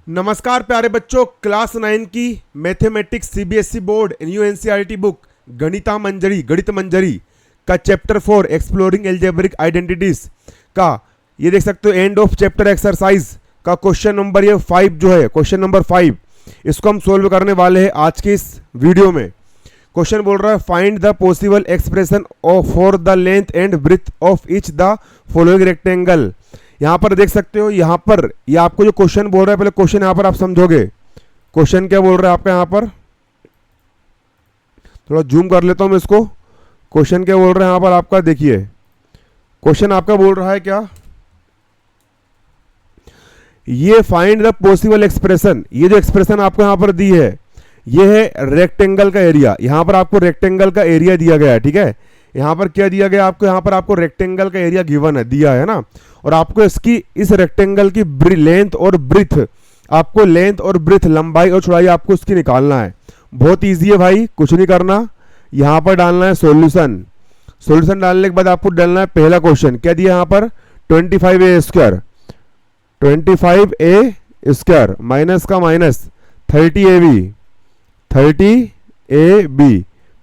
नमस्कार प्यारे बच्चों, क्लास 9 की mathematics CBSE board new NCERT book गणित मंजरी का चैप्टर 4 एक्सप्लोरिंग एल्जेब्रिक आइडेंटिटीज का ये देख सकते हो एंड ऑफ चैप्टर एक्सरसाइज का क्वेश्चन नंबर ये 5 जो है क्वेश्चन नंबर 5 इसको हम सोल्व करने वाले हैं आज की इस वीडियो में। क्वेश्चन बोल रहा है find the possible expression for the length and breadth of each the following rectangle. यहाँ पर देख सकते हो, यहाँ पर ये आपको जो क्वेश्चन बोल रहा है, पहले क्वेश्चन यहाँ पर आप समझोगे क्वेश्चन क्या बोल रहा है आपका। यहाँ पर थोड़ा जूम कर लेता हूँ मैं इसको। क्वेश्चन क्या बोल रहा है यहाँ पर आपका, देखिए क्वेश्चन आपका बोल रहा है क्या, ये फाइंड द पॉसिबल एक्सप्रेशन। ये जो एक्सप्रेशन आपको यहाँ पर दी है ये है रेक्टेंगल का एरिया। यहाँ पर आपको रेक्टेंगल का एरिया दिया गया है, ठीक है। यहाँ पर क्या दिया गया आपको, यहाँ पर आपको रेक्टेंगल का एरिया गिवन है, दिया है ना। और आपको इसकी इस रेक्टेंगल की लेंथ और ब्रेथ, आपको लेंथ और ब्रेथ लंबाई और चौड़ाई आपको इसकी निकालना है। बहुत इजी है भाई, कुछ नहीं करना। यहाँ पर डालना है सॉल्यूशन। सॉल्यूशन डालने के बाद आपको डालना है पहला क्वेश्चन क्या दिया यहाँ पर 25a square, 25a square minus का माइनस 30ab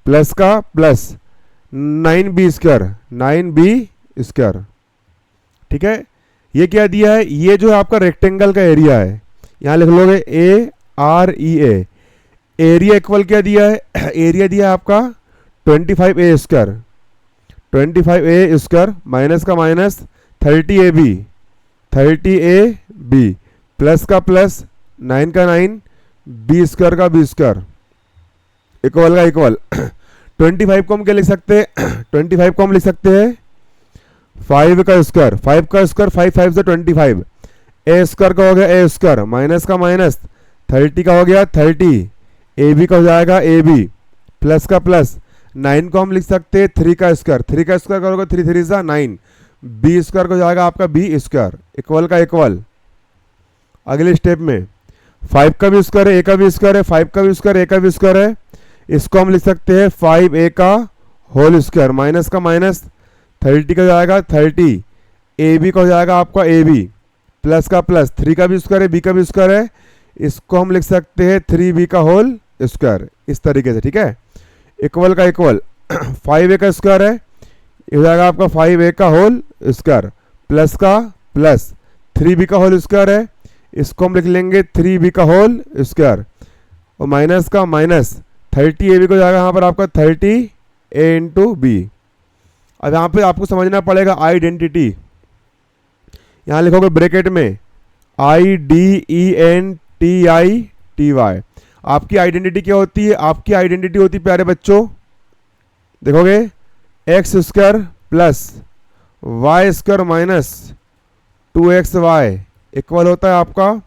प्लस का plus 9b square 9b square, ठीक है। ये क्या दिया है, ये जो आपका रेक्टेंगल का एरिया है, यहां लिख लोगे AREA। एरिया इक्वल क्या दिया है, एरिया दिया है आपका 25a square, 25a square minus का माइनस 30ab प्लस का प्लस 9 का 9 b स्क्वायर का b स्क्वायर इक्वल का इक्वल 25 को हम क्या लिख सकते हैं 25 को हम लिख सकते हैं 5 का स्क्वायर, 5 का स्क्वायर 5 5 से 25, a स्क्वायर का हो गया a स्क्वायर माइनस का माइनस 30 का हो गया 30, ab का हो जाएगा ab प्लस का प्लस 9 को हम लिख सकते हैं 3 का स्क्वायर, 3 का स्क्वायर का होगा 3 3 जा 9, b स्क्वायर का हो जाएगा आपका b स्क्वायर इक्वल का इक्वल। अगले स्टेप में 5 का भी स्क्वायर है, a का भी स्क्वायर है, 5 का भी स्क्वायर a का भी स्क्वायर है, इसको हम लिख सकते हैं 5a का होल स्क्वायर माइनस का माइनस 30 का हो जाएगा 30, ab का हो जाएगा आपका ab प्लस का प्लस 3 का भी स्क्वायर है b का भी स्क्वायर है, इसको हम लिख सकते हैं 3b का होल स्क्वायर इस तरीके से, ठीक है। इक्वल का इक्वल 5a का स्क्वायर है, ये हो जाएगा आपका 5a का होल स्क्वायर प्लस का प्लस 3b का होल स्क्वायर है, इसको हम लिख लेंगे 3b का होल स्क्वायर और माइनस का माइनस 30ab को जाएगा यहाँ पर आपका 30a इंटू बी। अब यहाँ पे आपको समझना पड़ेगा आइडेंटिटी। यहाँ लिखोगे ब्रैकेट में IDENTITY। आपकी आइडेंटिटी क्या होती है, आपकी आइडेंटिटी होती है प्यारे बच्चों, देखोगे x square plus y square minus 2xy equal होता है आपका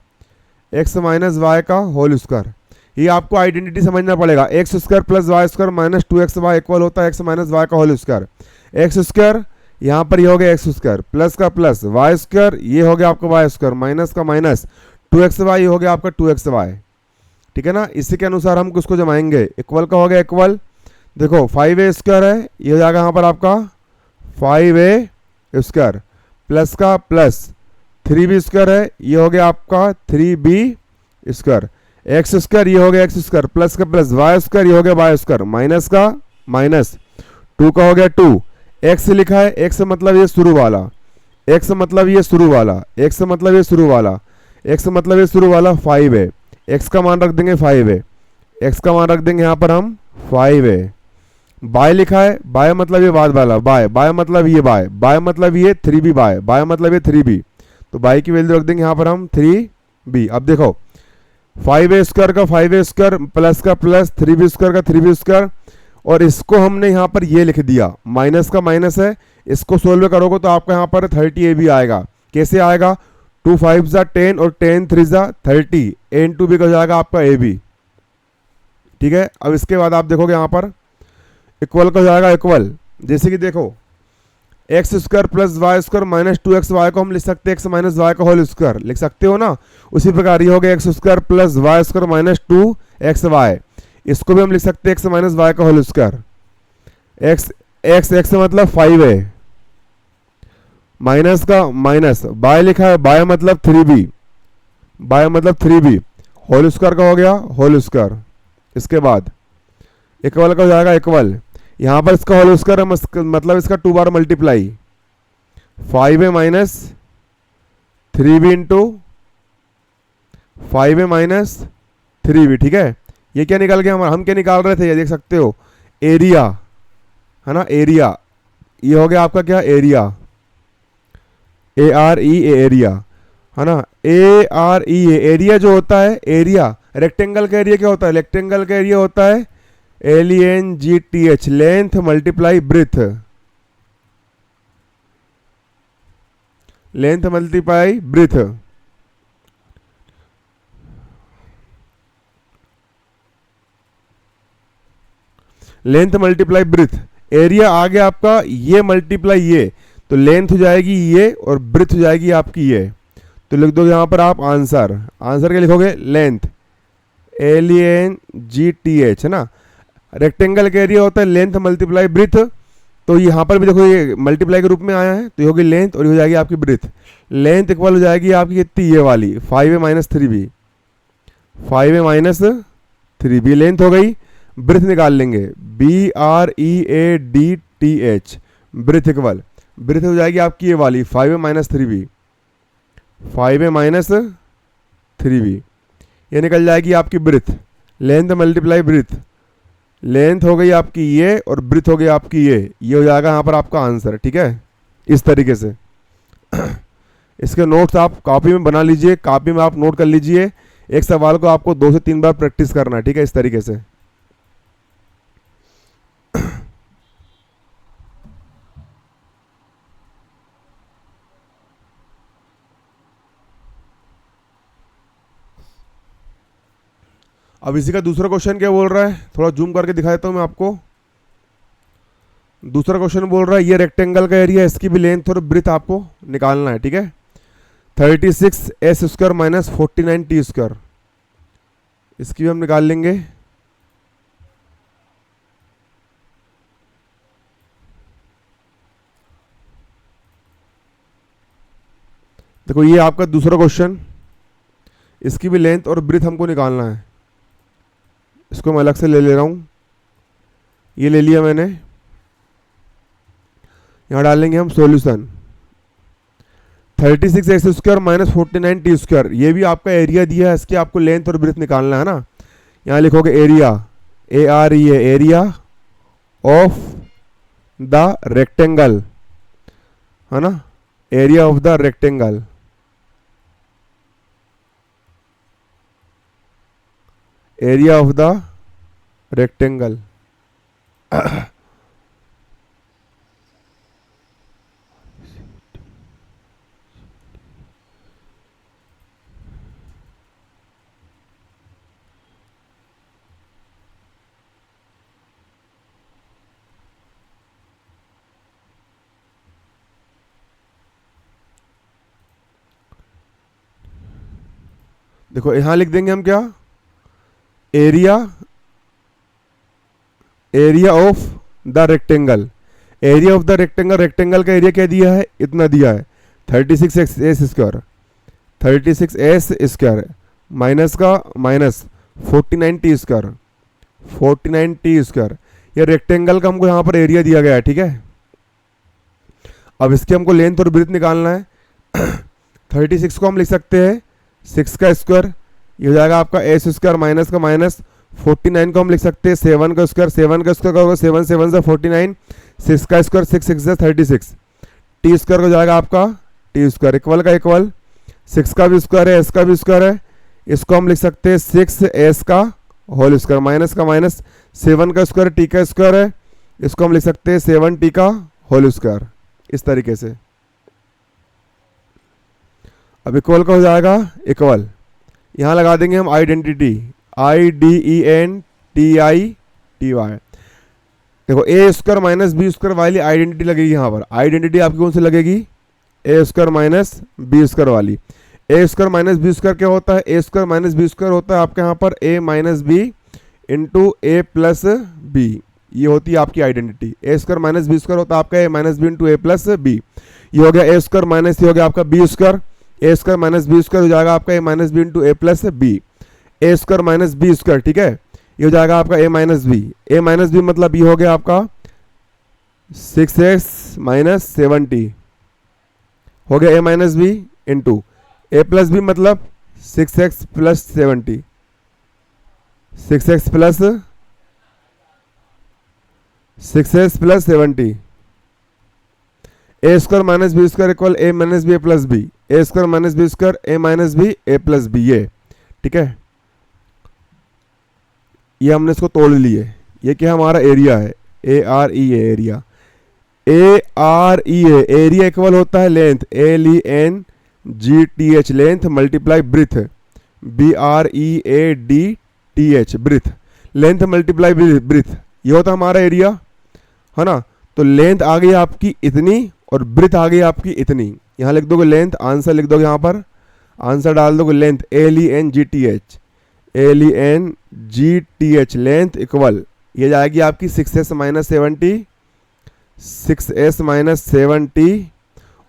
x माइनस वाई का होल स्क्वायर। ये आपको आइडेंटिटी समझना पड़ेगा। X square plus y square minus 2xy equal होता है x माइनस वाई का होल स्क्वायर। एक्स स्क्वायर यहाँ पर ये हो गया एक्स स्क्वायर प्लस का प्लस वाई स्क्वायर, ये हो गया आपका वाई स्क्वायर माइनस का माइनस 2xy, ये हो गया आपका 2xy, ठीक है ना। इसी के अनुसार हम किसको जमाएंगे, इक्वल का हो गया इक्वल। देखो 5a स्क्वायर है, ये हो जाएगा यहाँ पर आपका 5a स्क्वायर प्लस का प्लस 3b स्क्वायर है, ये हो गया आपका 3b स्क्वायर, एक्स स्क्वायर ये हो गया एक्स स्क्वायर प्लस का प्लस वाई स्क्वायर, ये हो गया वाई स्क्वायर माइनस का माइनस 2 का हो गया 2, एक्स लिखा है, एक्स मतलब ये शुरू वाला, एक्स मतलब ये शुरू वाला, एक्स मतलब ये शुरू वाला, एक्स मतलब ये शुरू वाला 5 है, एक्स का मान रख देंगे 5 है, एक्स का मान रख देंगे यहाँ पर हम 5 है। बाय लिखा है, बाय मतलब ये बाद वाला, बाय बाय मतलब ये बाय, बाय मतलब ये 3b बाय, बाय मतलब ये 3b, तो बाय की वैल्यू रख देंगे यहाँ पर हम 3b। अब देखो 5a स्क्वायर का 5a स्क्वायर प्लस का प्लस 3b स्क्वायर का 3b स्क्वायर, और इसको हमने यहाँ पर ये लिख दिया, माइनस का माइनस है, इसको सोल्व करोगे तो आपका यहाँ पर 30ab आएगा। कैसे आएगा, 2 5 जा 10 और 10 3 जा 30, a इंटू बी का हो जाएगा आपका ab, ठीक है। अब इसके बाद आप देखोगे यहाँ पर इक्वल का हो जाएगा इक्वल, जैसे कि देखो x square plus y square minus 2xy को हम लिख सकते हैं एक्स माइनस वाई का होल स्क्वायर, लिख सकते हो ना। उसी प्रकार ये हो गया x square plus y square minus 2xy, इसको भी हम लिख सकते हैं एक्स माइनस वाई का whole square. X x x मतलब 5 है, माइनस का माइनस, बाय लिखा है, बाय मतलब 3b, बाय मतलब 3b होल स्क्वायर का हो गया होल स्क्वायर, इसके बाद इक्वल का हो जाएगा इक्वल, यहाँ पर इसका होल स्क्वायर मतलब इसका 2 बार multiply 5a minus 3b into 5a minus 3b, ठीक है। ये क्या निकल गया, हम क्या निकाल रहे थे, ये देख सकते हो एरिया, है ना, एरिया, ये हो गया आपका क्या एरिया, ARE एरिया, है ना, ARE एरिया जो होता है, एरिया रेक्टेंगल का एरिया क्या होता है, रेक्टेंगल का एरिया होता है LENGTH, length multiply breadth, length multiply breadth, length multiply breadth, area आ गया आपका ये मल्टीप्लाई ये, तो लेंथ हो जाएगी ये और ब्रेथ हो जाएगी आपकी ये, तो लिख दो यहाँ पर आप आंसर, आंसर क्या लिखोगे लेंथ LENGTH, है ना। रेक्टेंगल का एरिया होता है लेंथ मल्टीप्लाई ब्रेथ, तो यहाँ पर भी देखो ये मल्टीप्लाई के रूप में आया है, तो ये होगी लेंथ और ये हो जाएगी आपकी ब्रेथ, लेंथ इक्वल हो जाएगी आपकी कितनी ये वाली 5a minus 3b, 5a minus 3b length हो गई, ब्रेथ निकाल लेंगे BREADTH, ब्रेथ इक्वल, ब्रेथ हो जाएगी आपकी ये वाली 5a minus 3b, 5a minus 3b, ये निकल जाएगी आपकी breadth, length multiply breadth, length हो गई आपकी ये और ब्रेथ हो गई आपकी ये हो जाएगा यहाँ पर आपका आंसर, ठीक है। इस तरीके से इसके नोट्स आप कॉपी में बना लीजिए, कॉपी में आप नोट कर लीजिए, एक सवाल को आपको 2 से 3 बार प्रैक्टिस करना है, ठीक है, इस तरीके से। अब इसी का दूसरा क्वेश्चन क्या बोल रहा है, थोड़ा जूम करके दिखा देता हूं मैं आपको। दूसरा क्वेश्चन बोल रहा है ये रेक्टेंगल का एरिया, इसकी भी लेंथ और ब्रेथ आपको निकालना है, ठीक है। 36s square minus 49t square, इसकी भी हम निकाल लेंगे। देखो ये आपका दूसरा क्वेश्चन, इसकी भी लेंथ और ब्रेथ हमको निकालना है, इसको मैं अलग से ले ले रहा हूँ, ये ले लिया मैंने, यहाँ डालेंगे हम solution 36x square minus 49t square, ये भी आपका एरिया दिया है, इसकी आपको लेंथ और ब्रेथ निकालना है ना। यहाँ लिखोगे area ARE area of the rectangle, है ना, area of the rectangle, area of the rectangle. देखो यहां लिख देंगे हम क्या, area of the rectangle, area of the rectangle, rectangle का एरिया क्या दिया है, इतना दिया है 36s square, 36s square minus का minus 49t square, 49t square, ये रेक्टेंगल का हमको यहाँ पर एरिया दिया गया है, ठीक है। अब इसके हमको लेंथ और ब्रेथ निकालना है। 36 को हम लिख सकते हैं 6 का स्क्वायर, ये हो जाएगा आपका एस स्क्वायर माइनस का माइनस, 49 को हम लिख सकते हैं 7 का स्क्वायर, 7 का स्क्वायर का होगा 7 7 से 49, 6 का स्क्वायर 6 6 से 36, टी स्क्वायर हो जाएगा आपका टी स्क्वायर, इक्वल का इक्वल, 6 का भी स्क्वायर है, एस का भी स्क्वायर है, इसको हम लिख सकते हैं 6s का होल स्क्वायर, माइनस का माइनस, 7 का स्क्वायर टी का स्क्वायर है, इसको हम लिख सकते हैं 7t का होल स्क्वायर, इस तरीके से। अब इक्वल का हो जाएगा इक्वल, यहाँ लगा देंगे हम आइडेंटिटी, IDENTITY, देखो ए स्क्वायर माइनस बी स्क्वायर वाली आइडेंटिटी लगेगी यहाँ पर, आइडेंटिटी आपकी कौन सी लगेगी, ए स्क्वायर माइनस बी स्क्वायर वाली। ए स्क्वायर माइनस बी स्क्वायर क्या होता है, ए स्क्वायर माइनस बी स्क्वायर होता है आपके यहाँ पर ए minus B into A plus B, ये होती है आपकी आइडेंटिटी। ए स्क्वायर माइनस बी स्क्वायर होता है आपका ए minus B into A plus B, ये हो गया ए स्क्वायर माइनस ये हो गया आपका बी स्क्वायर, ए स्क्वायर माइनस बी स्क्वायर हो जाएगा आपका ए minus B into A plus B, A square minus B square, ठीक है, ये हो जाएगा आपका ए माइनस बी मतलब ये हो गया आपका 6x माइनस 70 हो गया A minus B into A plus B मतलब 6x plus 70, 6x plus 70, A square minus B square equal A minus B A plus B, A square minus B square A minus B A plus B, ये ठीक है, ये हमने इसको तोड़ लिए। ये क्या हमारा एरिया है, A R E A area, A R E A area equal होता है length L E N G T H length multiply breadth B R E A D T H breadth, length multiply breadth, ये होता है हमारा area, है ना। तो length आ गई आपकी इतनी और ब्रिथ आ गई आपकी इतनी, यहाँ लिख दोगे लेंथ, आंसर लिख दोगे यहाँ पर, आंसर डाल दोगे length L E N G T H, L E N G T H length equal, ये जाएगी आपकी 6s माइनस 70, 6s माइनस 70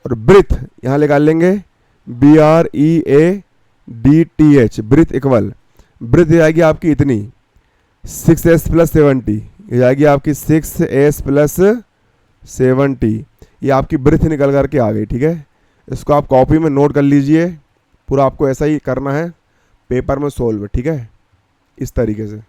और ब्रिथ यहाँ निकाल लेंगे B R E A D T H breadth equal, breadth जाएगी आपकी इतनी 6s प्लस 70, ये जाएगी आपकी 6s प्लस 70, ये आपकी ब्रिथ निकल करके आ गई, ठीक है। इसको आप कॉपी में नोट कर लीजिए, पूरा आपको ऐसा ही करना है पेपर में सोल्व, ठीक है, इस तरीके से।